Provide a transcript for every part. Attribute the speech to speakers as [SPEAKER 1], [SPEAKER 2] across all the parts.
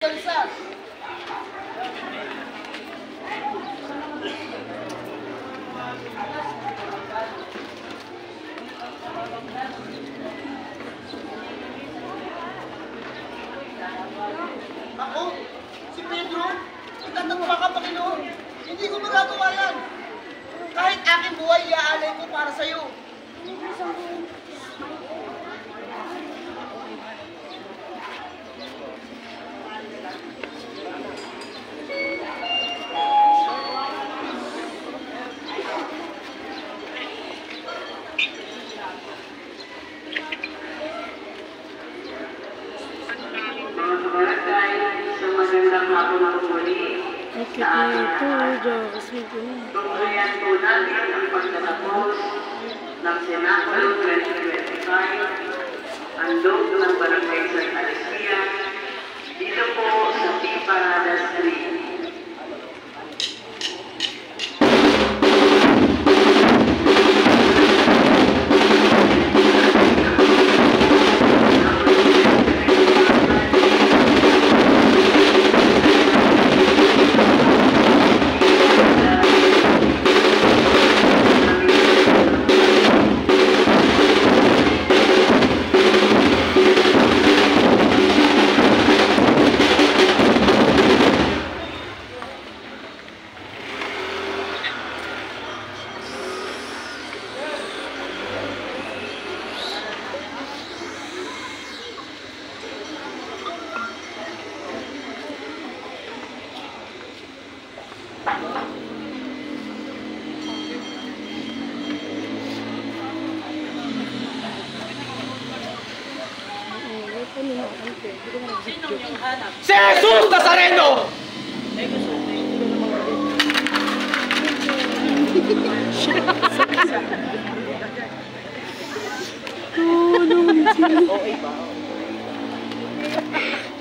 [SPEAKER 1] Salsa. Ako? Si Pedro? Itatagpa ka, Panginoon. Hindi ko magagawa yan. Kahit aking buhay, iaalay ko para sa'yo.
[SPEAKER 2] Tunghayan po natin ang pagtatapos ng Senado 2025, ang loob ng Barangay San Alicia, dito po sa Piparada Street.
[SPEAKER 1] Si Jesus Nazareno!
[SPEAKER 3] Oo naman sila.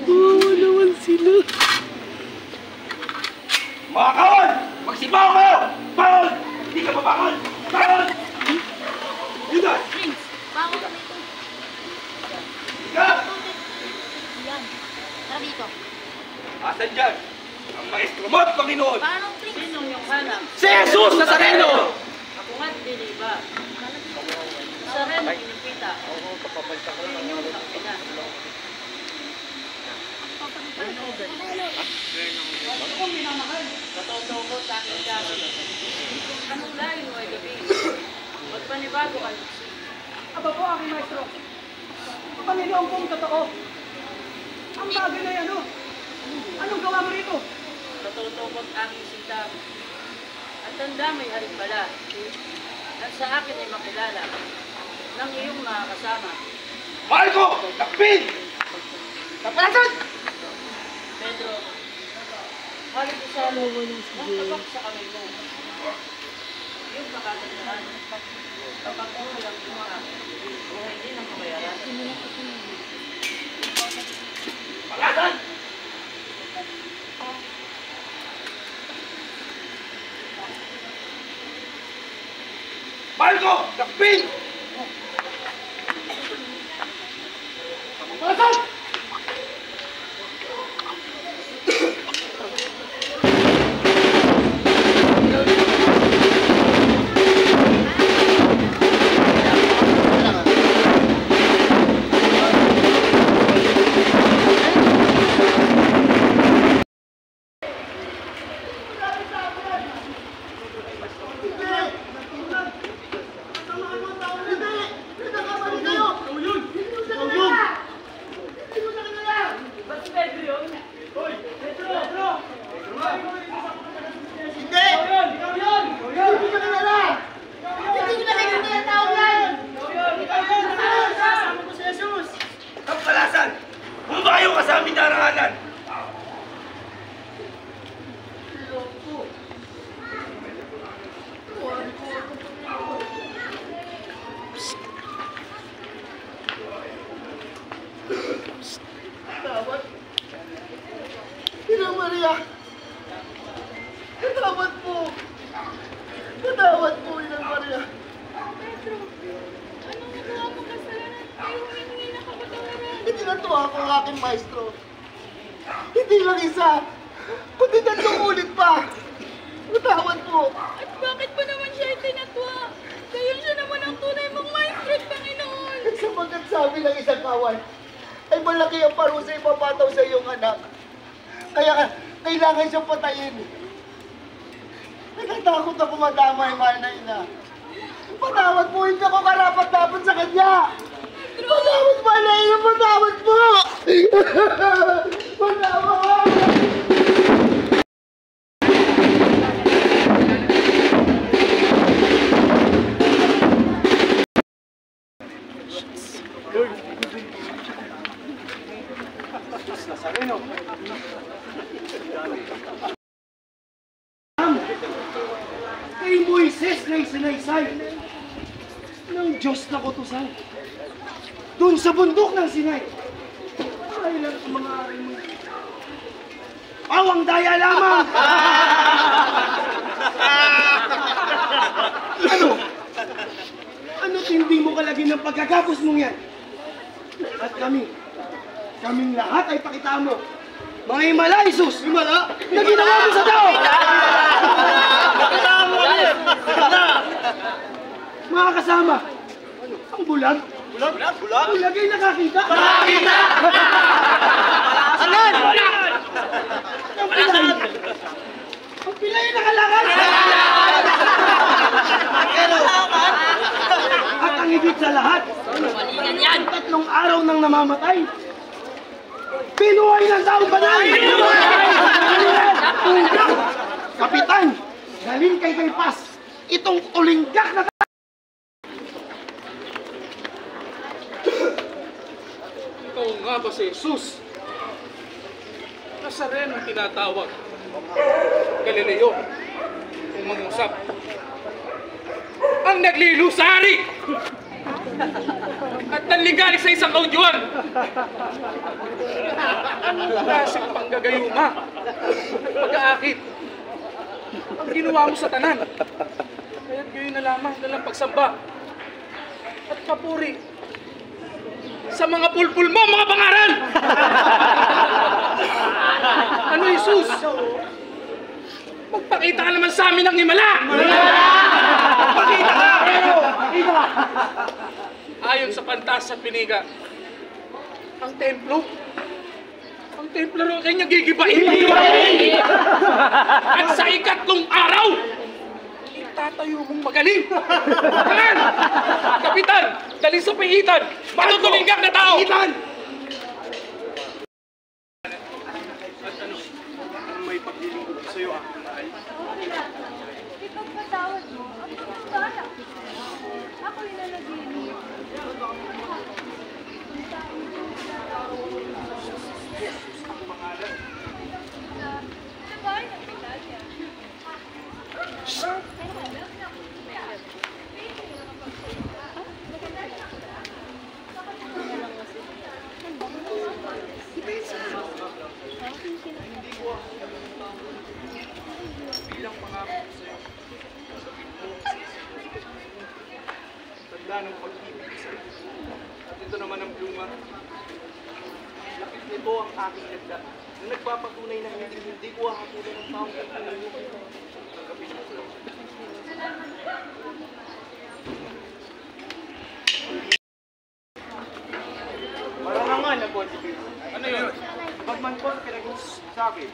[SPEAKER 3] Oo naman sila.
[SPEAKER 1] Mga kawan! Magsibaw kayo! Bawal! Hindi ka mabakal! Bawal! Judas!
[SPEAKER 4] Prince, bangon kami ito.
[SPEAKER 1] Ka!
[SPEAKER 4] Yan. Tara dito.
[SPEAKER 1] Asan dyan? Ang maestro mo at Panginoon!
[SPEAKER 4] Paano, Prince?
[SPEAKER 2] Sinong yung hanap?
[SPEAKER 1] Si Jesus Nazareno!
[SPEAKER 2] Ako nga't diniba. Sa rin, pinipita. Inyong kapila. Ano kung minamahal? Katotoo ko sa aking gabi. Anong layo ay gabi? Magpanibago ka, Lucy.
[SPEAKER 5] Aba po, aking maestro. Panginoon pong totoo. Ang bagay na yan, ano? Anong gawa mo rito?
[SPEAKER 2] Katotoo ko't aking sinta. At tanda may harimbala. At sa akin ay makilala ng iyong mga kasama.
[SPEAKER 1] Mahal ko! Takpin! Kapalasan!
[SPEAKER 2] Pedro, halos isalo ang tabak sa kamay mo. Yung makatandaan, kapag mo walang tumaka, kung hindi na kabayaran.
[SPEAKER 1] Palasan! Mahal ko! Takpin! Kapalasan! Maria! Katawad po! Katawad po, Inang Maria!
[SPEAKER 4] Pedro, anong nagawa mo kasalanan? Ay, humingi na kapatawaran.
[SPEAKER 1] Hindi natuwa ako ang aking maestro. Hindi Hindi lang isa, kundi 3 ulit pa. Matawad po.
[SPEAKER 4] At bakit mo naman siya itinatwa? Kaya siya naman ang tunay mong maestro, Panginoon.
[SPEAKER 1] Sapagkat sabi ng isang kawan, ay malaki ang parusa ipapataw sa iyong anak. Kaya kailangan siyang patayin. Natatakot ako madamay, mahal na ina. Patawad po, hindi ako karapat-dapat sa kanya. Patawad, mahal na ina, patawad po! Patawad!
[SPEAKER 5] Kay Moises na isinaysay ng Diyos na kutusan doon sa bundok ng Sinai. Ay lang sa mga aral mo. Awang daya lamang! Ano tindi mo kalagi ng pagkagapos mong yan? At kaming lahat ay pakita mo. Mga himala, Isus! Himala? Na ginawa mo sa tao! Mga kasama, ang bulag. Bulag ay nakakita.
[SPEAKER 1] Alan!
[SPEAKER 5] Ang pilay ay nakalakad. At ang higit sa lahat, ang 3 araw nang namamatay. Pinuhay ng taong banal! Kapitan, galing kay Kaypas, itong tulinggak na
[SPEAKER 6] Ikaw nga ba si Jesus? Nazareno ang tinatawag. Galileo, kung mangusap. Ang naglilusari! At nanligali sa isang kaudyon! Wala siyang panggagayuma. Pag-aakit. Ang ginawa mo sa tanan. Kaya't gayon na lamang dalang pagsamba. At papuri sa mga pulpul mo, mga pangaral! Ano, Jesus? Magpakita ka naman sa amin ng himala! Magpakita ka! Ayon sa pantas at piniga, ang templo ro kanya gigibain! At sa 3 araw, itatayo mong magaling! Kanan! Kapitan! Dali sa pihitan! Matutulinggak na tao! Pihitan! At ano? May paglilingkod ko sa'yo, aking mahal.
[SPEAKER 4] Ipagpatawad mo ang isang bala. Ako'y nanaginip. Sabay ng Italia.
[SPEAKER 6] Bilang pangako ko sa'yo, tanda ng pag-ibig sa'yo. At ito naman ang pluma. Lakit nito ang aking ganda na nagpapatunay na hindi ko hahapunan ng taong katulad mo. Tanggapin mo sila.
[SPEAKER 7] Marangangan na po si Cristo.
[SPEAKER 6] Ano yun?
[SPEAKER 7] Pagman po sa pinag-usap sa akin,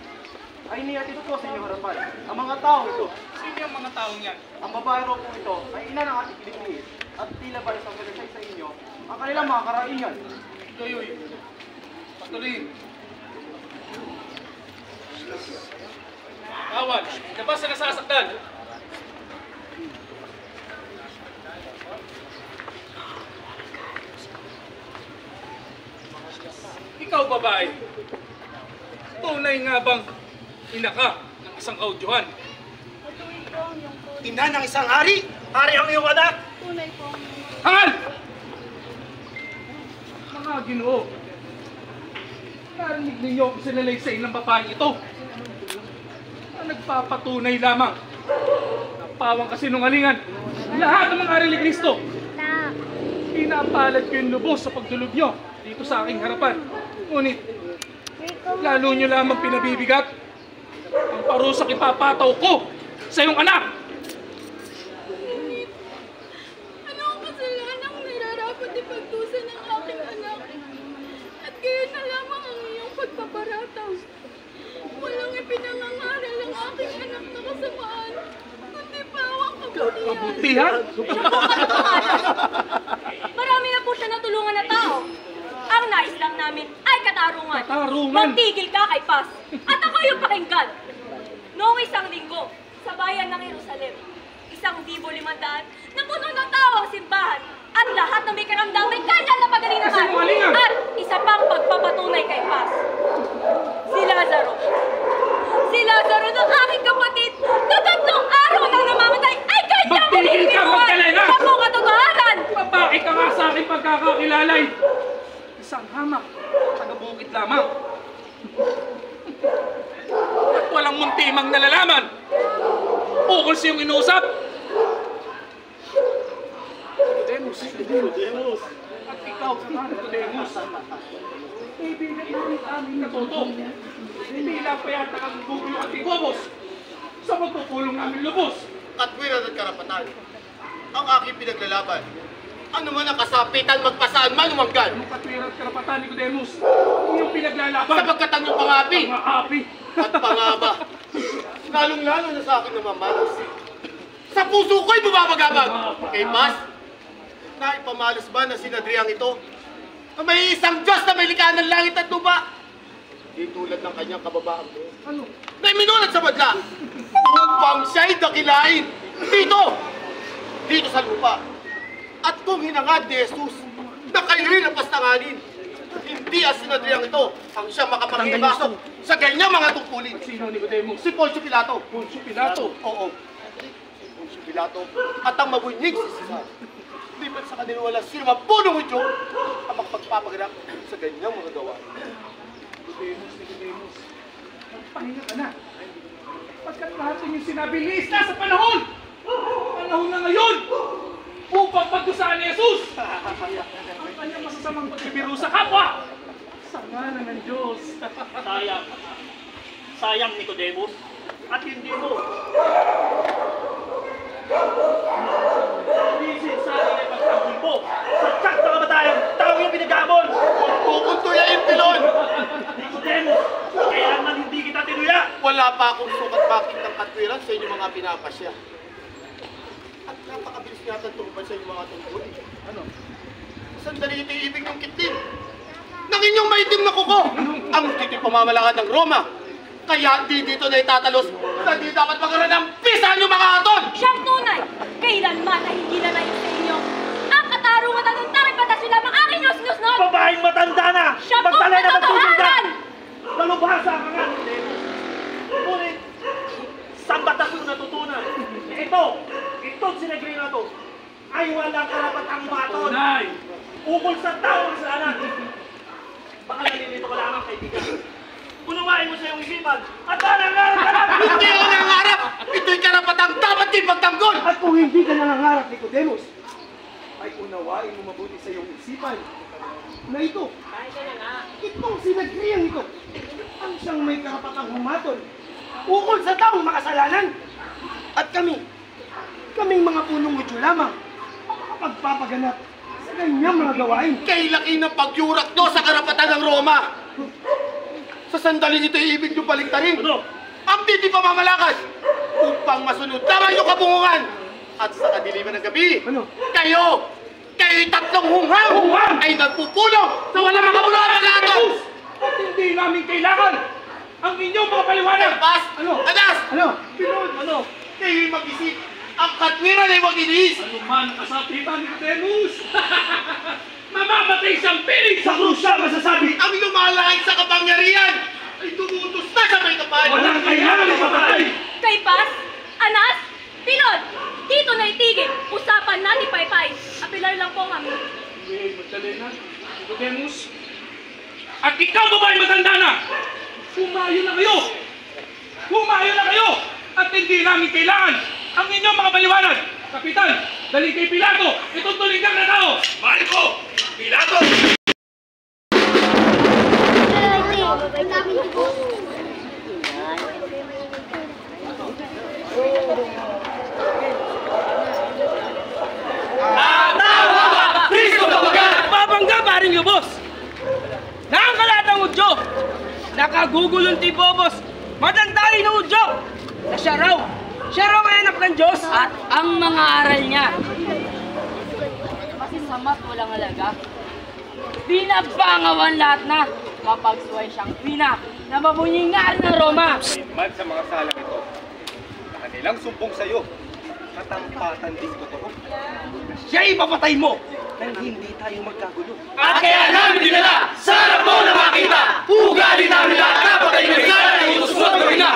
[SPEAKER 7] ay niyatid ko sa inyong harapan. Ang mga tao ito,
[SPEAKER 6] Sino yung mga taong yan?
[SPEAKER 7] ang babae raw po ito, ay ina ng ating Pilipinas at tila ba isang magasay sa inyo ang kanilang mga karaingan.
[SPEAKER 6] Yoyoy. Patuloy. Bawal. Labas sa nasasaktan. Ikaw, babae. Tunay nga bang ina ka ng isang kaudyohan?
[SPEAKER 4] Patuloy po ang iyong tunay.
[SPEAKER 5] ina ng isang hari. Hari ang iyong anak.
[SPEAKER 4] Tunay po ang iyong
[SPEAKER 6] Hangal! Mga Ginoo, narinig ninyo ang sinalaysay ng babaeng ito na nagpapatunay lamang na pawang kasinungalingan lahat ng mga aral ni Kristo.
[SPEAKER 4] na.
[SPEAKER 6] Pinapalad ko yung lubos sa pagdulog nyo dito sa aking harapan. Ngunit,
[SPEAKER 4] Ikaw
[SPEAKER 6] Lalo nyo lamang pinabibigat ang parusang ipapataw ko sa iyong anak.
[SPEAKER 4] Ngunit, ano ang kasalanang nararapat ipagdusa ng aking anak? At gayon na lamang ang iyong pagpaparataw. Walang ipinangangaral ang aking anak na kasamaan, kundi pawang kabutihan.
[SPEAKER 6] Kabutihan?
[SPEAKER 8] Marami na po siya natulungan na tao. Ang nais lang namin ay katarungan.
[SPEAKER 6] Katarungan?
[SPEAKER 8] Magtigil ka kay Paz. At ako yung pakinggan. Noong isang linggo, sa bayan ng Jerusalem, 1,500 na puno ng tao ang simbahan. At lahat na may karamdam may kanyang na pagalingan.
[SPEAKER 6] Kasinungalingan!
[SPEAKER 8] At isa pang pagpapatunay kay Paz. Si Lazaro. Si Lazaro ng aking kapatid na 3 araw nang namamatay ay kanyang
[SPEAKER 6] Magtigil ka, Magdalena!
[SPEAKER 8] Sa mong katotohanan!
[SPEAKER 6] Papakit ka nga sa aking pagkakakilalay. Isang hamak, taga-bukid lamang. At walang muntimang nalalaman. Ukol siyang inuusap. Nicodemus. At ikaw, Nicodemus. Kaibigan namin aming natuto. Bila pa yata kang gugulo at igobos sa magpupulong namin lubos.
[SPEAKER 1] Katwiran at karapatan. Ang aking pinaglalaban. Ano man ang kasapitan, magpasaan man umanggan.
[SPEAKER 6] Anong katwiran at karapatan, Nicodemus? Iyong pinaglalaban.
[SPEAKER 1] Sapagkat ang iyong pangapi
[SPEAKER 6] Mga api.
[SPEAKER 1] at pangaba. Lalong-lalo na sa akin namamalas. Sa puso ko'y bumabagabag. Kay Paz, naipamalas ba na sinadriang ito? Na may isang Diyos na may likha ng langit at lupa. Di tulad ng kanyang kababaang Diyos.
[SPEAKER 6] Ano?
[SPEAKER 1] Na minulat sa madla. Upang siya'y dakilain. Dito sa lupa. At kung hinangad ni Jesus na kayo'y napastanganin, hindi ang sinadriang ito ang siyang makapangibasok sa ganyang mga tungkulin.
[SPEAKER 6] Sino, Nicodemus?
[SPEAKER 1] Si Poncio Pilato.
[SPEAKER 6] Poncio Pilato.
[SPEAKER 1] Oo. Poncio Pilato. At ang mabunyig si Cesar. Lipat sa kanila wala sino mapunong Hudyo ang makapagpapaganap sa ganyang mga gawa.
[SPEAKER 6] Nicodemus. Magpahinga ka na. Pagkat lahat yung sinabi ni Isla sa panahon. Panahon na ngayon. Upang pagdusaan ni Jesus. Ang kanyang masasamang pagbibiru sa kapwa. Sa ngalan ng Diyos.
[SPEAKER 7] Sayang, Nicodemus. At hindi mo. Isin sa akin ay pagtanggol mo. Sa tsak na kamatayang tao yung pinag-aamon.
[SPEAKER 1] Kukuntuyain pilon!
[SPEAKER 7] Nicodemus, kaya naman hindi kita tinuya.
[SPEAKER 1] Wala pa akong sukat bakit ng katwiran sa inyong mga pinapasya. At napakabilis yata tungkol sa inyong mga tungkulin.
[SPEAKER 6] Ano?
[SPEAKER 1] Sandali ito yung ibig ng kitlin. Nang inyong maitim na kuko, ang titik pamamalakad ng Roma. Kaya di dito na itatalos na di dapat magkaroon ng pisa ang mga aton!
[SPEAKER 8] Siyang tunay, kailanman ay hindi na sa inyo. Ang katarungan at ang tarik batas sila mga aking news nun.
[SPEAKER 7] Babaeng matanda na.
[SPEAKER 8] Siya po
[SPEAKER 7] Magdalay na
[SPEAKER 8] katotohanan!
[SPEAKER 7] magtutundan. Nalubhasa ka nga, Nicodemus. Ngunit, saan batas yung natutunan? Itong sinagri na to, ay walang karapatang baton.
[SPEAKER 6] Tunay.
[SPEAKER 7] Ukol sa taong kasalanan. Baka nalilito ka lamang, kaibigan. Unawain mo sa iyong isipan at nangangarap ka lang!
[SPEAKER 1] Hindi ako nangangarap! Ito'y karapatang dapat din pagtanggol!
[SPEAKER 5] At kung hindi ka nangangarap, Nicodemus, ay unawain mo mabuti sa iyong isipan na ito, itong sinagriang ito, ang siyang may karapatang humatol ukol sa taong makasalanan. At kaming mga punong Hudyo lamang, pagpapaganap sa kanyang mga gawain.
[SPEAKER 1] Kay laki ng pagyurak nyo sa karapatan ng Roma! Sa sandaling ito ibig nyo baliktarin.
[SPEAKER 7] Ano?
[SPEAKER 1] Ang titi pamamalakad upang masunod lamang yung kabungungan. At sa kadiliman ng gabi,
[SPEAKER 5] Ano?
[SPEAKER 1] kayo'y tatlong hunghang ay nagpupulong sa walang makabuluhan ng aton!
[SPEAKER 6] At hindi namin kailangan ang inyong mga paliwanag.
[SPEAKER 1] Pas!
[SPEAKER 5] Ano?
[SPEAKER 1] Adas!
[SPEAKER 5] Ano?
[SPEAKER 1] Pinod! Kayo'y mag-isip. Ang katwiran ay wag iniis.
[SPEAKER 6] Ano man kasapitan, Nicodemus? Mamamatay siyang piling
[SPEAKER 7] Sa krus siya masasabi!
[SPEAKER 1] Ang lumalahig sa kapangyarihan ay tumutos na sa may kapal.
[SPEAKER 7] Walang kailangan na mapatay!
[SPEAKER 8] Kay Paz, Anas, Pilon, dito na itigil. Usapan na ni Paypay. Apilar lang po kami.
[SPEAKER 6] Magdalena, Nicodemus. At ikaw, babae matanda na! Humayo na kayo! Humayo na kayo! At hindi namin kailangan ang inyong mga paliwanag. Kapitan, dali kay Pilato! Itutuloy kang na tao! Mariko! Pilato!
[SPEAKER 2] Babangga paring lubos! Nakakalatang udyo! Nakagugulong tibobos! Madandahin ng udyo! Na siya raw ay anak ng Diyos!
[SPEAKER 9] At ang mga aral niya, masasama't walang halaga. Binabangawan lahat na mapagsuway siyang pina na mabunyingal ng Roma.
[SPEAKER 5] Man sa mga salang ito, na kanilang sumbong sa'yo, katampatan din totoo. Siya'y papatay mo nang hindi tayo magkagulo.
[SPEAKER 6] At kaya namin dinala sa harap mo na makita, ugali namin lahat na patay na rin ang utos mo at gawin na.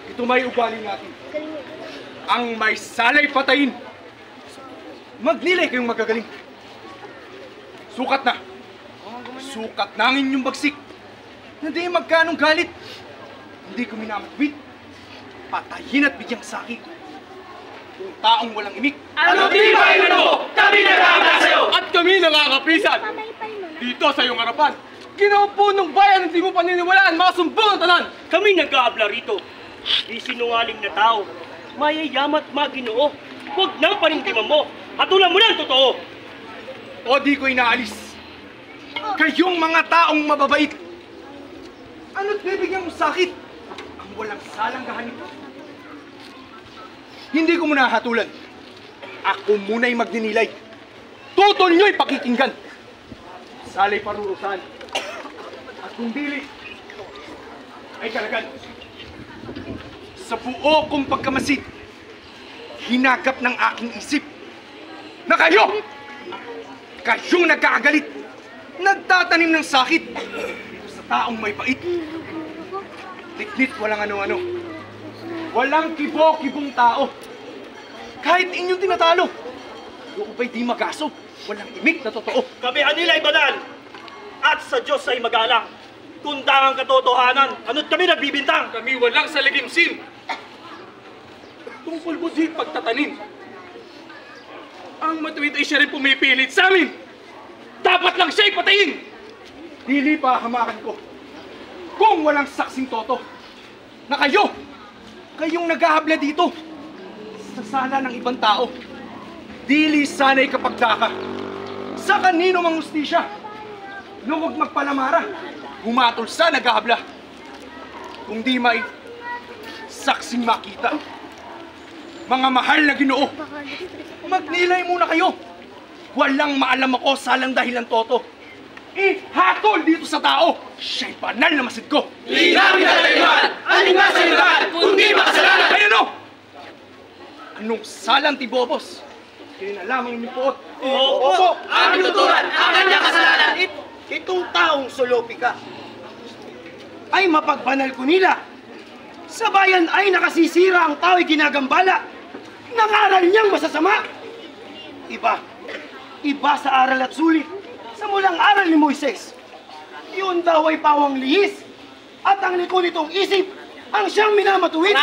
[SPEAKER 5] Ito may ugali natin. Ang may salay patayin. Magnilay kayong magagaling. Sukat na. Sukat na ang inyong bagsik. Hindi magkanong galit. Hindi ko minamatwit. Patayin at bigyang sakit. Kung taong walang imik.
[SPEAKER 6] Ano tibay na mo? Kami nagkakala sa'yo! At kami nakakapisan! Dito sa iyong harapan, ginaupo ng bayan hindi mo paniniwalaan, masumbong ang tanan!
[SPEAKER 7] Kami nag-aabla rito. Di sinungaling na tao. Mayayamat maginoo. Huwag nang panindiman mo. Hatulan mo na ang totoo.
[SPEAKER 5] O di ko inaalis. Kayong mga taong mababait. Ano't bibigyan mo sakit? Ang walang salang gahanip. Hindi ko muna hatulan. Ako muna'y magninilay. Tutol nyo'y pakikinggan. Salay parurusan. At kung dili, ay kalagan. Sa buo kong pagkamasid, hinagap ng aking isip na kayong nagkakagalit, nagtatanim ng sakit dito sa taong may bait. Tiknit walang ano-ano. Walang kibo-kibong tao. Kahit inyong tinatalo, doon ba'y di magaso? Walang imik na totoo.
[SPEAKER 7] Kabihan nila ay banal. At sa Diyos ay magalang. Kundang ang katotohanan. Ano't kami nagbibintang.
[SPEAKER 6] Kami walang saligimsim. Tungkol mo di pagtatanim. Ang matuwid ay siya rin pumipilit sa amin. Dapat lang siya'y patayin.
[SPEAKER 5] Dili pa hamakan ko. Kung walang saksing toto, na kayong naghahabla dito, sa sala ng ibang tao, dili sana'y kapagdaka. Sa kanino mang ustisya, na huwag magpalamara, humatol sa naghahabla. Kung di may saksing makita, mga mahal na Ginoo, magnilay muna kayo. Walang maalam ako salang dahilan toto. Ihatol dito sa tao, siya'y banal na masid ko.
[SPEAKER 6] Di namin tatayuan! Aling nga sa ilan, kundi makasalanan!
[SPEAKER 5] Ay ano? Anong salang tibobos? Kaya na lamang inyong puot.
[SPEAKER 7] Opo!
[SPEAKER 6] Aming tuturan ang kanyang kasalanan!
[SPEAKER 5] Itong taong solopika ay mapagbanal ko nila. Sa bayan ay nakasisira ang tao'y ginagambala. Nangaral niyang masasama. Iba sa aral at sulit. Sa mulang aral ni Moises, yun daw ay pawang lihis. At ang liko nitong isip, ang siyang minamatuwid.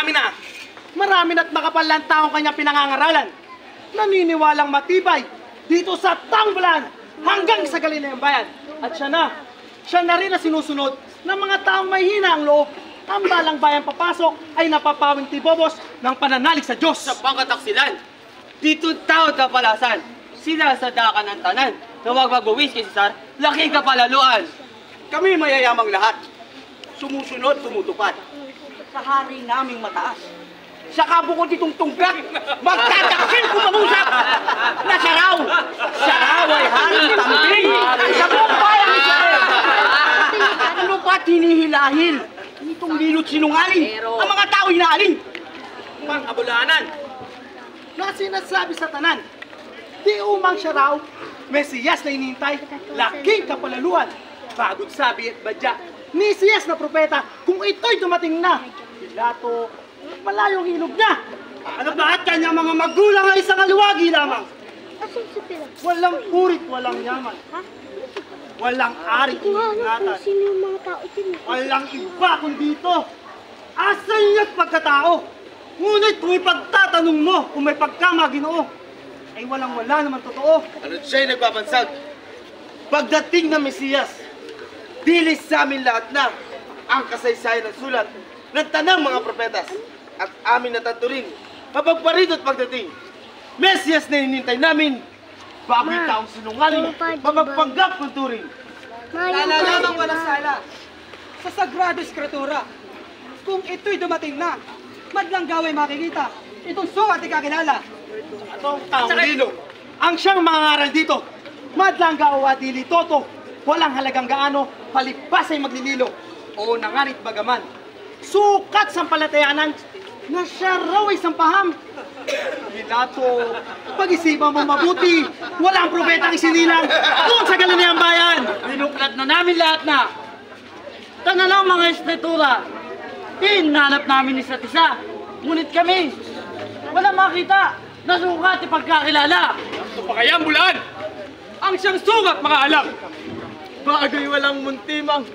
[SPEAKER 5] Marami na't makapal lang taong kanyang pinangangaralan. Naniniwalang matibay dito sa tangbalan hanggang sa Galileang bayan. At siya na rin na sinusunod ng mga taong may hina ang loob. Ang balang bayan papasok ay napapawing tibobos ng pananalig sa Diyos.
[SPEAKER 2] Sa pangkataksilan, dito tao tapalasan, sila sa dakan ng tanan, na wag magbuwis kay Cesar, laking kapalaluan.
[SPEAKER 5] Kami mayayamang lahat. Sumusunod, tumutupad. Sa hari naming mataas. Sa kabukod itong tunggat, magtataksil kung mangusap na saraw. Saraw ay haring tambing sa buong bayang Israel. Ano ba't hinihilahil? Itong lilot sinungaling, ang mga tao inaaling. Pang-abulanan na sinasabi sa tanan, di umang siya raw, Mesiyas na inintay, laking kapalaluan. Bagod sabi at badya, Mesiyas na propeta, kung ito'y dumating na, Pilato, malayong hinog niya. Ano ba at kanya mga magulang ay isang aluwagi lamang? Walang purit, walang yaman. Walang ari kung ingatan. Walang iba kundi ito. Asan niya't pagkatao? Ngunit kung ipagtatanong mo kung may pagkama Ginoo, ay walang-wala naman totoo.
[SPEAKER 1] Ano't siya'y nagbabansag?
[SPEAKER 5] Pagdating ng Mesiyas, dilis sa amin lahat na ang kasaysayan ng sulat ng tanang mga propetas at amin nataturing mapagparito at pagdating. Mesiyas na hinintay namin, baboy taong sinungaling, mapagpanggap ng turing.
[SPEAKER 10] Nalalaman walang sala sa Sagrado Escritura. Kung ito'y dumating na, madlang gaway makikita. Itong sukat ikakilala.
[SPEAKER 5] Atong taong lilo, ang siyang mangangaral dito. Madlang gawa dili toto, walang halagang gaano, palipas ay maglililo. O nangarit bagaman, sukat sa palatayanan, na siya raw ay sampaham. Pilato, pag-isipan mo mabuti, walang propetang isinilang doon sa galanayang bayan.
[SPEAKER 9] Binuklat na namin lahat na. Tana lang mga escritura. Hinanap namin isa't isa. Ngunit kami, wala makita na sukat ipagkakilala.
[SPEAKER 6] Ito pa kaya ang bulaan? Ang siyang sugat, mga alam. Bagay walang muntimang.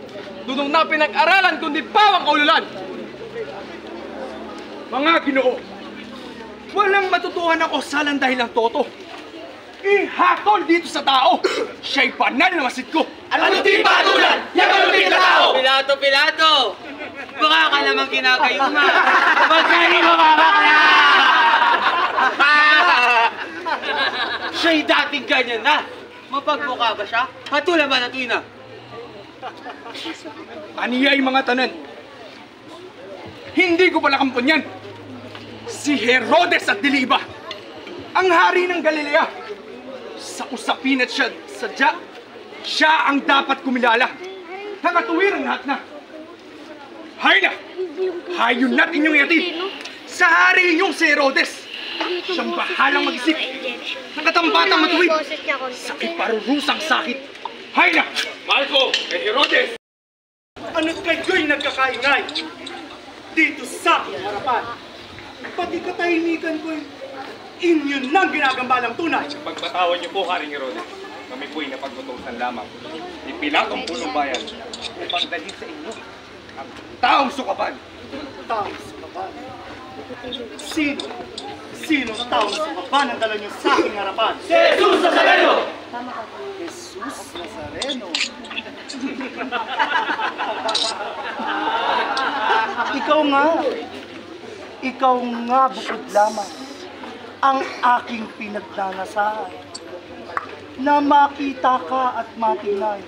[SPEAKER 6] Dunong na pinag-aralan kundi pawang kaululan. Mga Ginoo, walang matutuhan ako salang dahil ang toto. Ihatol dito sa tao. Siya'y banal na masid ko.
[SPEAKER 5] Ano di patulan? Yan ang di na tao!
[SPEAKER 9] Pilato, Pilato! Baka ka namang kinakayuma. Pagkani mo babakla!
[SPEAKER 5] Siya'y dating ganyan na.
[SPEAKER 9] Mapagbuka ba siya? Hatula ba na tuwina?
[SPEAKER 6] Aniyay mga tanan. Hindi ko pala kampunyan. Si Herodes at Diliba, ang hari ng Galilea. Sa usapin at sadya, siya ang dapat kumilala. Nakatuwir ang lahat na. Hay na! Hayon na't inyong yatid sa hari inyong si Herodes. Siyang bahalang mag-isip. Nakatambatang matuwid sa iparurusang sakit. Hay na! Malco, kay Herodes!
[SPEAKER 7] Ano't kayo'y nagkakaingay dito sa aking harapan? Pati katahimikan ko'y inyo nang ginagambalang tunay.
[SPEAKER 6] Pagbatawan niyo po, Haring Herodes. Kami po'y napagtutusan lamang. Ipilang ang punong bayan upang dalhin sa inyo ang taong sukaban.
[SPEAKER 7] Taong sukaban? Sino? Sino ang taong sukaban ang dala niyo sa aking harapan?
[SPEAKER 5] Si Jesus Nazareno!
[SPEAKER 7] Jesus Nazareno? Ikaw nga bukod lamang ang aking pinagnanasaan na makita ka at matingnan.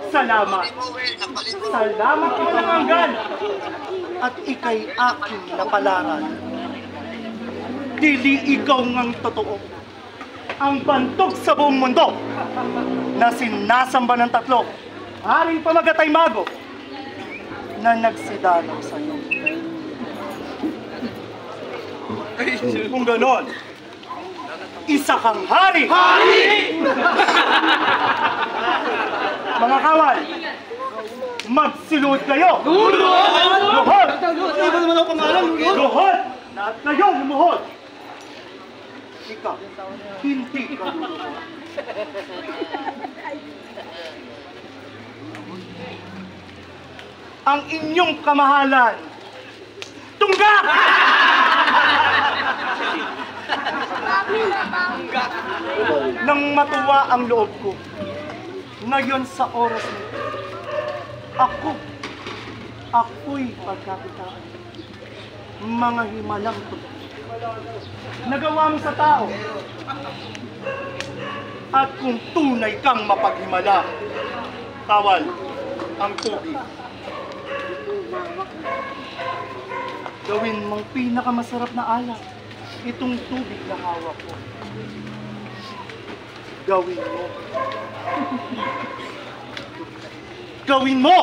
[SPEAKER 7] Salamat. Salamat ikaw hanggan at ikay aking napalaran. Dili ikaw ngang totoo. Ang bantog sa buong mundo na sinasamba ng tatlo, haring pamagatay mago na nagsidalaw sa iyo. Kung ganon, isa kang hari! Hari! Mga kawal, magsiluhod kayo! Luhod! Luhod! Lahat kayo lumuhod! Ikaw, hindi ka luluhod. Ang inyong kamahalan, tunggak! Nang matuwa ang loob ko, ngayon sa oras nito, ako'y pagkakitaan. Mga himalang totoo. Nagawa mo sa tao. At kung tunay kang mapaghimala, kawal ang tubig. Gawin mong pinakamasarap na alak itong tubig na hawak ko. Gawin mo. Gawin mo!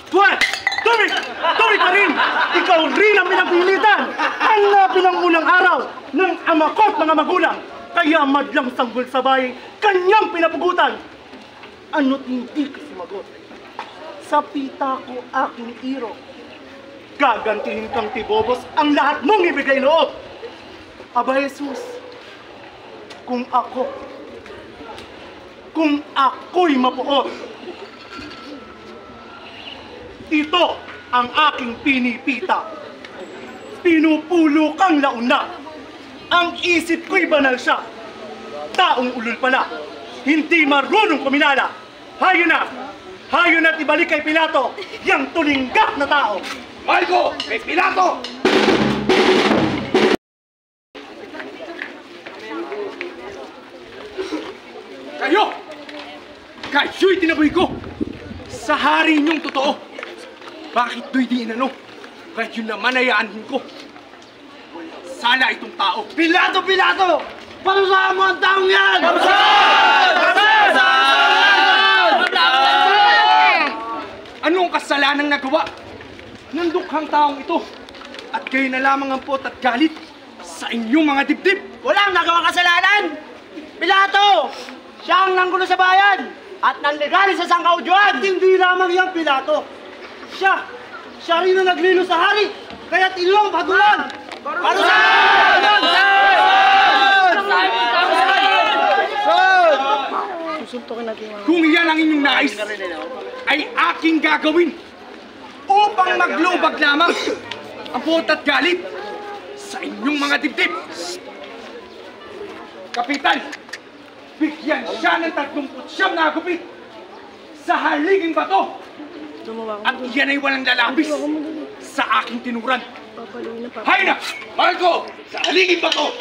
[SPEAKER 7] Tuwan! Tubig! Tubig pa rin! Ikaw rin ang pinagpilitan! Hanapin pinang unang araw ng ama ko't mga magulang! Kaya madlang sanggol sa bahay, kanyang pinapugutan! Ano't hindi ka sumagot? Sa pita ko aking iro. Gagantihin kang tibobos ang lahat mong ibigay loob! Aba Jesus, kung ako kung ako'y mapuot. Ito ang aking pinipita. Pinupulo kang launa. Ang isip ko'y banal siya. Taong ulol pala. Hindi marunong kuminala. Hayo na! Hayo na't ibalik kay Pilato yang tulinggak na tao.
[SPEAKER 6] Marco! Kay Pilato! Kayo'y tinaboy ko sa hari niyong totoo. Bakit do'y di inano? Kayo naman ay aanhin ko. Sala itong tao.
[SPEAKER 9] Pilato! Pilato! Parusahan mo ang taong yan!
[SPEAKER 6] Anong kasalanang nagawa ng dukhang taong ito? At kayo na lamang ang pot at galit sa inyong mga dibdib.
[SPEAKER 9] Walang nagawang kasalanan! Pilato! Siya ang nanggulo sa bayan! At nanligali sa sangkaudyuan! At hindi lamang yan, Pilato! Siya rin ang naglino sa hari! Kaya't inyong patulan! Parusahan!
[SPEAKER 6] Kung iyan ang inyong nais, ay aking gagawin upang maglubag lamang ang pot at galit sa inyong mga dibdib. Kapitan, bigyan siya ng 39 na gupit sa haliging bato. At iyan ay walang lalabis sa aking tinuran. Hay na! Marco! Sa haliging bato!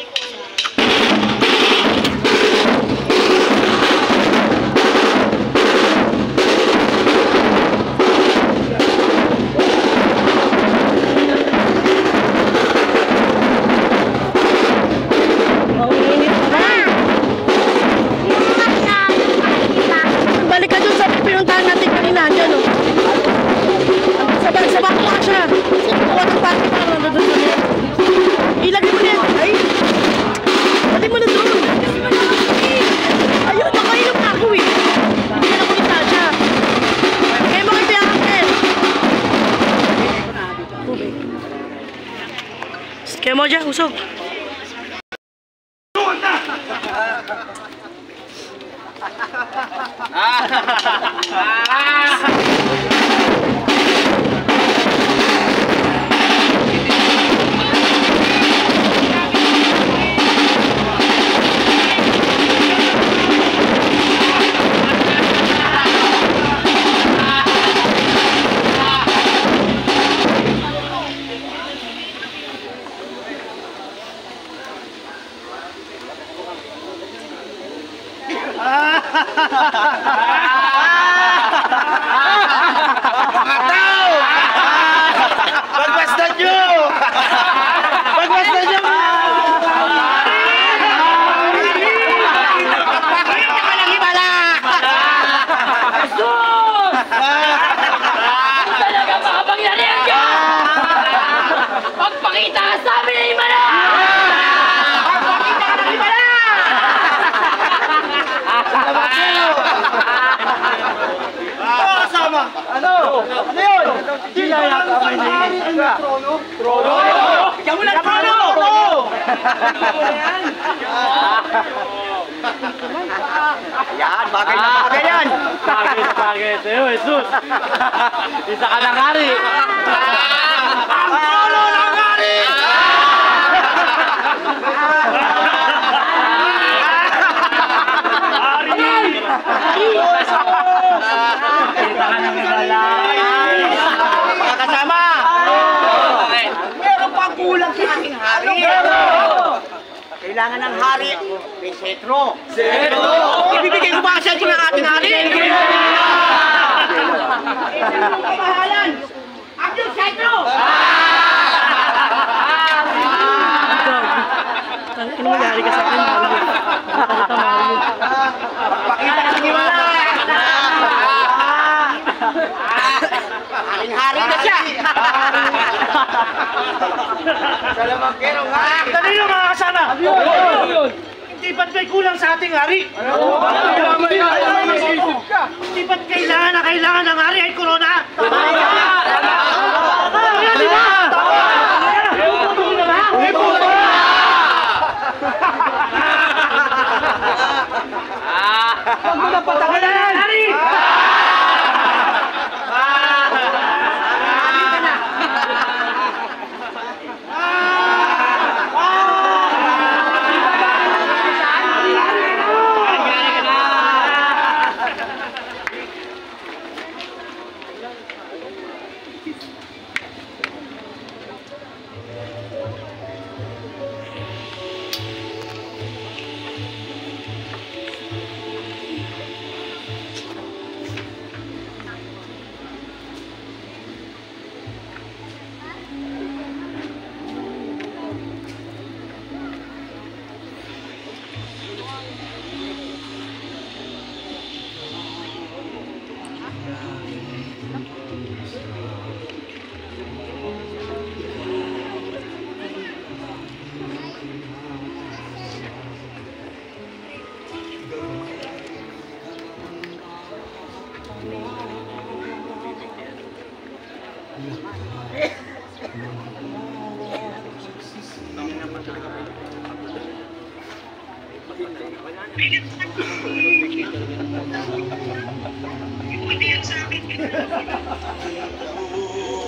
[SPEAKER 3] Balik ka dun sa pinuntahan natin kanina, dyan o. Sabak mo ka siya. Kuha ng pati pa lang na doon sa niya. Ilagay mo na yan. Ay! Pati mo na doon. Ayun, nakainom na ako eh. Hindi ka na kumita siya. Kaya mo kayo piyakapin. Tubig. Kaya mo dyan, usog.
[SPEAKER 9] Pagpasdan nyo! Pagpasdan nyo! Pakita ka ng himala!
[SPEAKER 2] Jesus! Talaga makapangyarihan ka! Magpakita ka sa amin ng himala!
[SPEAKER 9] Pagpakita ka ng himala! Salamat kayo! Kasama! Ano? Ano yun? Di lang yata may naiisip ka. Trono? Bigyan mo ng trono! Yan, bagay na bagay yan!
[SPEAKER 2] Bagay na bagay sa'yo, Jesus! Isa ka ng hari!
[SPEAKER 9] Ang trono ng hari! Mga kasama! Meron pang kulang sa ating hari! Kailangan ng hari may setro! Setro! Ibibigay ko ba ang setro ng ating hari? Ang kamahalan! Ang yung setro!
[SPEAKER 3] Ano magyari ka sa akin, Mario?
[SPEAKER 9] Pakita ka sa himala! Haring-hari na siya! Salamangkero nga!
[SPEAKER 7] Dali na mga kasama! Hindi ba't may kulang sa ating hari? Hindi ba't kailangan ng hari ay corona? Di ba?
[SPEAKER 10] Pag mo na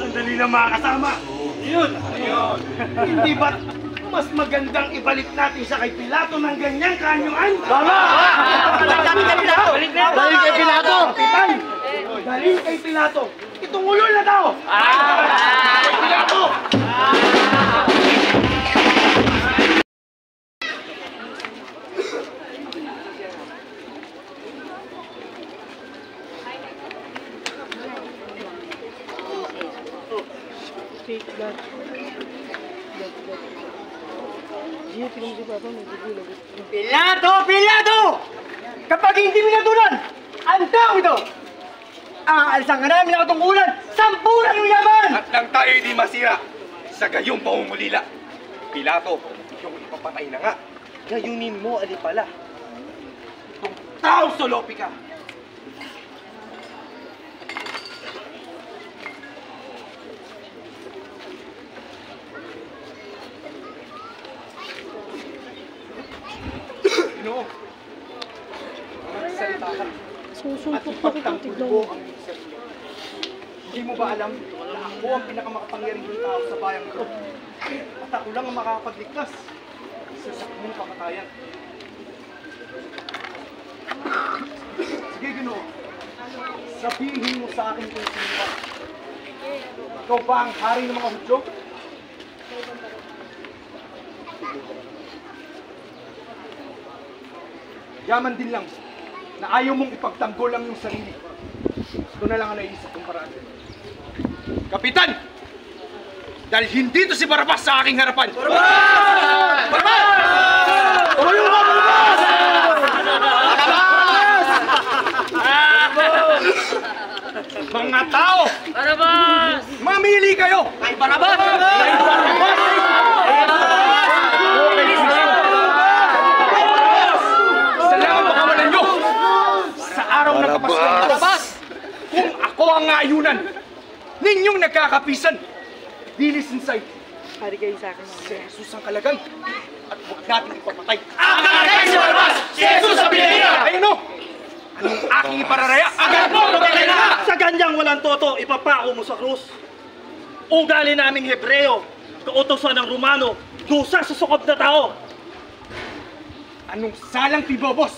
[SPEAKER 5] Sandali na mga kasama. Yun. Hindi ba mas magandang ibalik natin siya kay Pilato ng ganyang kanyuan? Tama!
[SPEAKER 3] Balik natin kay Pilato! Balik kay Pilato!
[SPEAKER 5] Kapitan! Dalhin kay Pilato! Itong ulol na tao! Kay Pilato!
[SPEAKER 3] Pilato! Pilato! Kapag hindi minatunan, ang tao ito! Aalisan ka namin ang tungkulan, 10 ng yaman!
[SPEAKER 11] At nang tayo hindi masira sa gayong pangungulila. Pilato, yung ipapatay na nga. Gayunin mo, alipala. Itong tao solopi ka. Ginoo, magsalita ka. At ipagtanggol mo ang iyong sarili. Hindi mo ba alam na ako ang pinakamakapangyarihang tao sa bayang ito? At ako lang ang makakapagligtas sa sakmong kamatayan. Sige, Ginoo. Sabihin mo sa akin kung sino ka. Ikaw ba ang hari ng mga Hudyo? Yaman din lang na ayaw mong ipagtanggol ang iyong sarili. Ito na lang ang naisip kong paraan. Kapitan! Dahil hindi ito si Barabas sa aking harapan. Barabas! Barabas! Tumayo ka, Barabas! Barabas! Mga tao!
[SPEAKER 9] Barabas!
[SPEAKER 11] Mamili kayo!
[SPEAKER 9] Kay Barabas!
[SPEAKER 11] Kay Barabas! Salamat pakawalan nyo! Sa araw ng Kapaskuhan, Barabas! Kung ako ang ayunan, ninyong nagkakapisan, dilis inside.
[SPEAKER 3] Hari kayo sa akin.
[SPEAKER 11] Si Jesus ang kalagan at huwag natin ipapatay.
[SPEAKER 1] Ang kalagay si Barabas! Si Jesus ang pinahira!
[SPEAKER 11] Ayun o! Anong aking ipararaya?
[SPEAKER 1] Agad mo! Magkakay na!
[SPEAKER 7] Sa ganyang walang toto, ipapako mo sa krus. Ugali naming Hebreo, kautosan ng Romano, dusa sa sukab na tao.
[SPEAKER 11] Anong salang tibobos?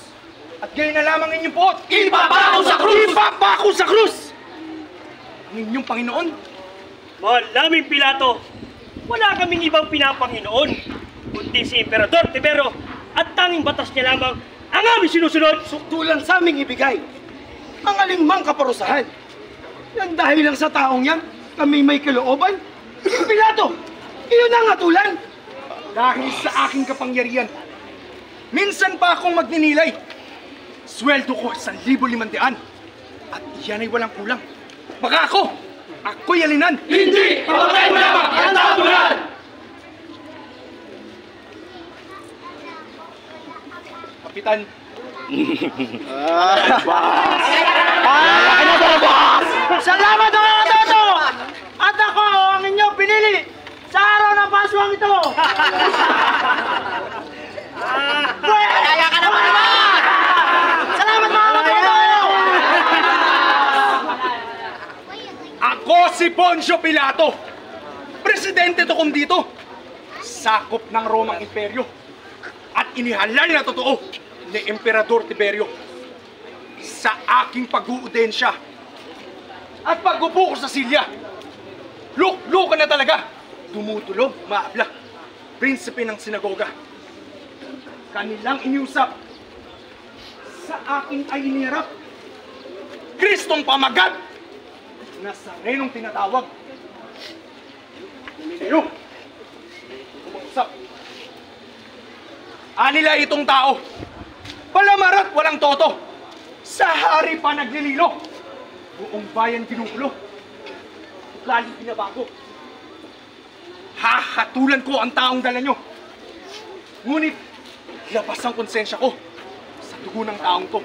[SPEAKER 11] At gayon na lamang inyong puot!
[SPEAKER 1] Ipapako sa krus!
[SPEAKER 11] Ipapako sa krus! Ang inyong Panginoon?
[SPEAKER 7] Mahal naming Pilato, wala kaming ibang pinapanginoon, kundi si Emperador Tiberio at tanging batas niya lamang ang aming sinusunod.
[SPEAKER 5] Sukdulan sa aming ibigay ang alingmang kaparusahan. Yan dahil lang sa taong yan, kami may kalooban. Pilato, iyon ang atulan.
[SPEAKER 11] Dahil sa aking kapangyarihan, minsan pa akong magninilay. Sweldo ko 1,500 at iyan ay walang kulang. Baka ako'y alinan.
[SPEAKER 1] Hindi! Papatay mo lamang! Ang tatulan!
[SPEAKER 11] Kapitan,
[SPEAKER 3] Salamat mga toto! At ako ang inyong pinili sa araw ng Paswang ito! Kaya ka naman naman! Salamat mga toto!
[SPEAKER 11] ako si Poncio Pilato. Presidente to kung dito. Sakop ng Romang Imperyo. At inihalal na totoo ni Emperador Tiberio sa aking pag-uudensya at pag-upo ko sa silya. Luk-lukan na talaga. Dumutulog, maabla. Prinsipe ng sinagoga. Kanilang iniusap. Sa akin ay inirap. Kristong pamagat. Nazarenong tinatawag. Hindi kayo. Kumausap. Anila itong tao. Palamarat walang toto. Sa hari pa naglililo. Buong bayan ginugulo. Laling pinabago. Hahatulan ko ang taong dala nyo. Ngunit, labas ang konsensya ko sa dugo ng taong to.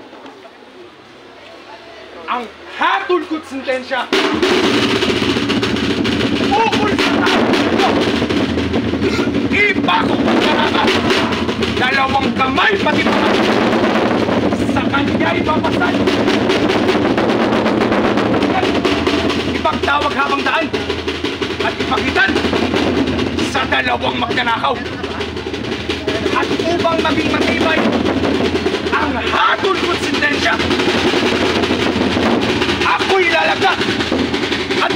[SPEAKER 11] Ang hatol ko't sentensya Ukol sa tao! Iba kong pagkakakas! Dalawang kamay pati pa! Sa kanya ipapasal! Ipagtawag habang daan! At ipagitan sa dalawang magnanakaw! At upang maging matibay ang hatol ko't sentensya, ako'y lalagat! At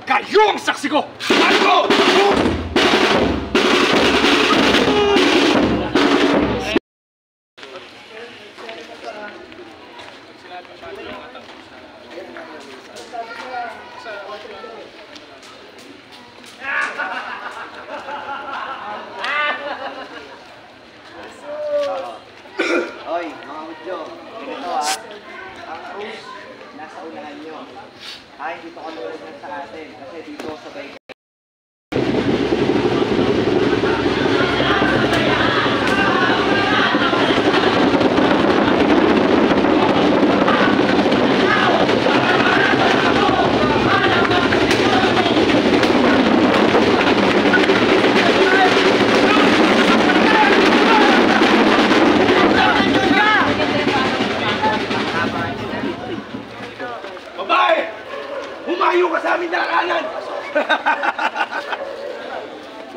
[SPEAKER 11] kayo ang saksi ko! Ako!
[SPEAKER 3] Hoy, mga udyo, ganito ang cruise, nasa unahan nyo. Hindi to kalulog na sa atin, kasi dito sabay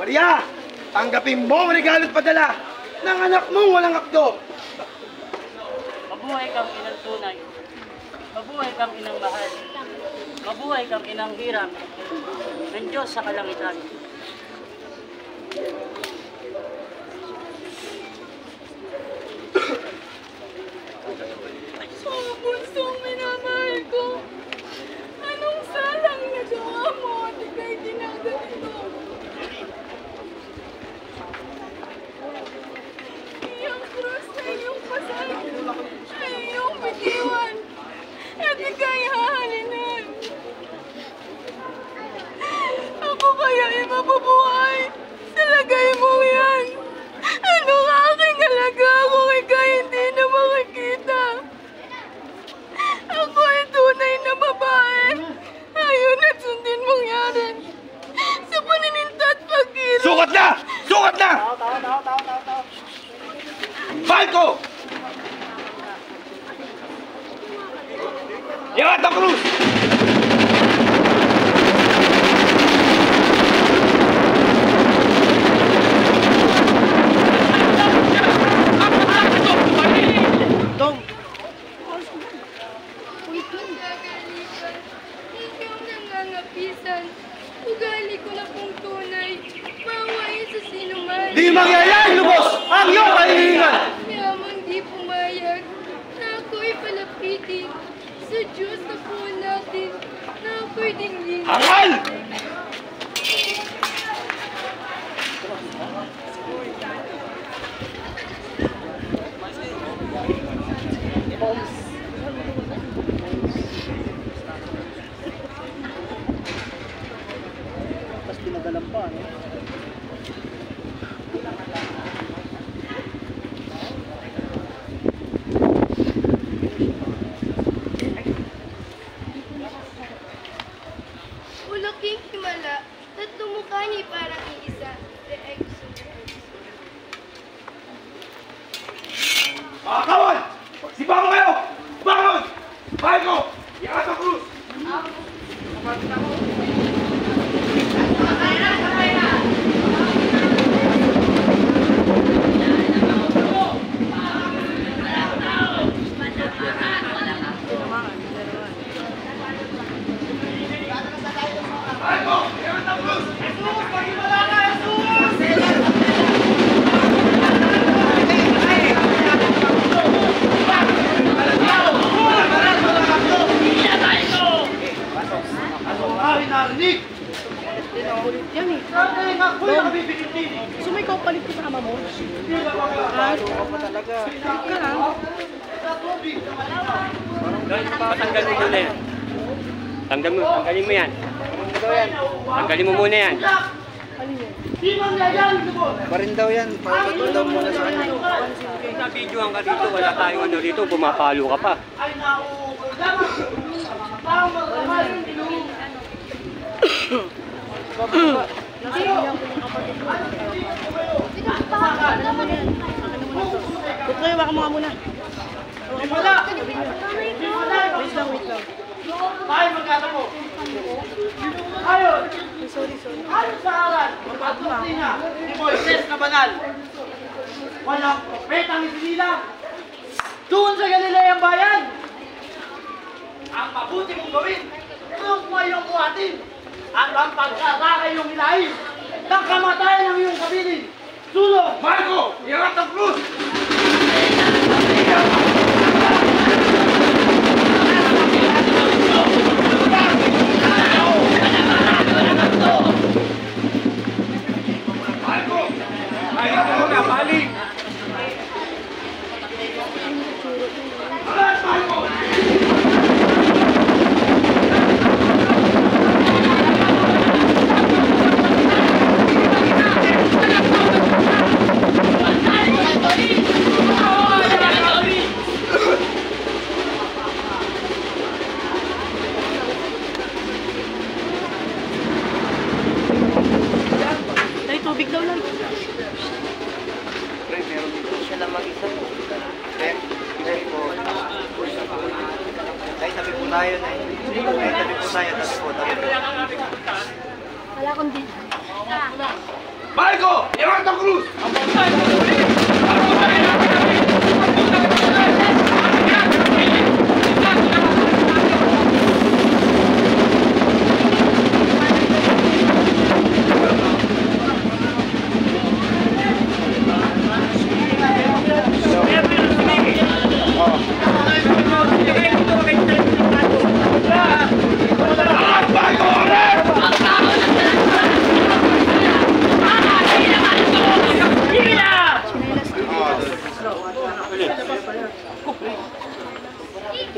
[SPEAKER 5] Maria, tanggapin mo ang regalo't padala ng anak mong walang akdo.
[SPEAKER 9] Mabuhay kang inang tunay. Mabuhay kang inang mahal. Mabuhay kang inang hirang ng Diyos sa kalangitan.
[SPEAKER 4] Mga punsong minamahal ko, anong salang nagawa mo at ika'y ginaganito? Iyong krus na iyong pasal ay iyong bitiwan at ika'y hahalinan. Ako kaya ay mabubuhay sa lagay mo yan. Ano ang aking alaga kung ika'y hindi na makikita? Ako ay tunay na babae. Ayaw na sundin mong yarin sa panininta at pagkira.
[SPEAKER 11] Sukat na! Sukat na! Falco! Iangat ang krus!
[SPEAKER 3] Tom!
[SPEAKER 4] Nagagalitan, ikaw nangangapisan. Ugali ko na pong tunay. Mawain sa sinuman.
[SPEAKER 5] Di mangyayari, lubos, ang iyong kahilingan!
[SPEAKER 4] Yamang di pumayag na ako'y palapitin sa Diyos na po natin na ako'y dinglin.
[SPEAKER 11] Angal!
[SPEAKER 3] Tapos pinagalan pa, no?
[SPEAKER 4] Ulaking himala, tatlong mukha niya parang iisa.
[SPEAKER 11] Mga kawan! Magsibangon kayo! Bangon! Falco! Iangat ang krus! Falco! Iangat ang krus! Jesus! Magsimula ka!
[SPEAKER 3] Ay, narinig!
[SPEAKER 10] Yan eh.
[SPEAKER 3] Ay, ako'y nakabibigil din eh.
[SPEAKER 10] Sumikaw palit ko sa ama mo.
[SPEAKER 3] Hindi ba mga
[SPEAKER 10] Ano pa talaga? Ka lang.
[SPEAKER 12] Patanggal mo muna yan. Tanggalin mo yan. Tanggalin mo muna yan.
[SPEAKER 3] Di mangyayari, lubos!
[SPEAKER 10] Parin daw yan. Parin daw muna sa kanya.
[SPEAKER 12] Nabidyohan ka dito, wala tayong ano dito, bumapalo ka pa.
[SPEAKER 3] Ay, nauukol lamang! Parang magkamay yung
[SPEAKER 9] Tutoy, waka mo nga muna. Wala! Wait lang. Tayo magkano mo? Ayon! Ayon sa aral, magpatuloy na ni Moises na banal. Walang propetang isinilang doon sa Galileang bayan. Ang mabuti mong gawin, tulog mo iyong buhatin at ang pagkakakay yung ilahin ng kamatayan ng iyong kabilin. Sulong!
[SPEAKER 11] Marco! Irat ang krus! Marco! Balik ka muna, balik! Marco!
[SPEAKER 9] Tay, tubig daw lang.
[SPEAKER 3] Siya lang mag-isa po. Tayo tabi po tayo na eh. Tabi po tayo, tabi po.
[SPEAKER 4] Wala akong di.
[SPEAKER 11] Marco! Irat ang krus!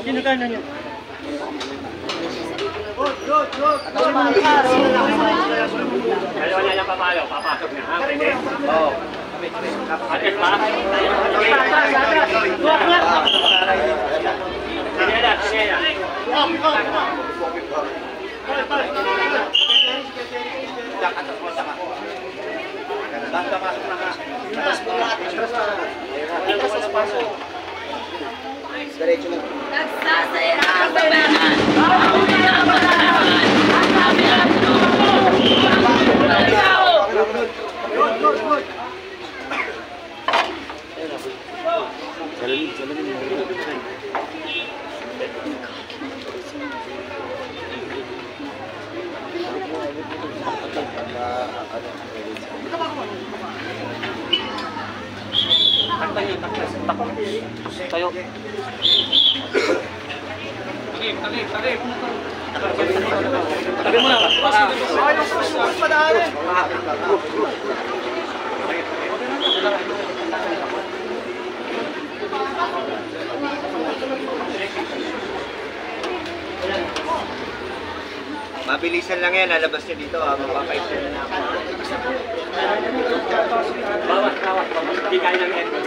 [SPEAKER 7] Kinakain niya.
[SPEAKER 12] Dalawa na lang papalo, papasok na, ha? Pwede?
[SPEAKER 3] Oo.
[SPEAKER 12] Atis pa? Sinela, sinela.
[SPEAKER 3] Basta pasok na ka. Diretso lang.
[SPEAKER 4] Nagsasaya ang babanan. Mahuli ang pagkakaroon. Ang sabi ng truko. Ang tao.
[SPEAKER 12] Tayo.
[SPEAKER 6] Takip. Tabi mo na.
[SPEAKER 3] Mabilisan lang yan, lalabas niyo dito ha. Mapapaisin na namin.
[SPEAKER 12] Bawat. Hindi kaya ng headphone.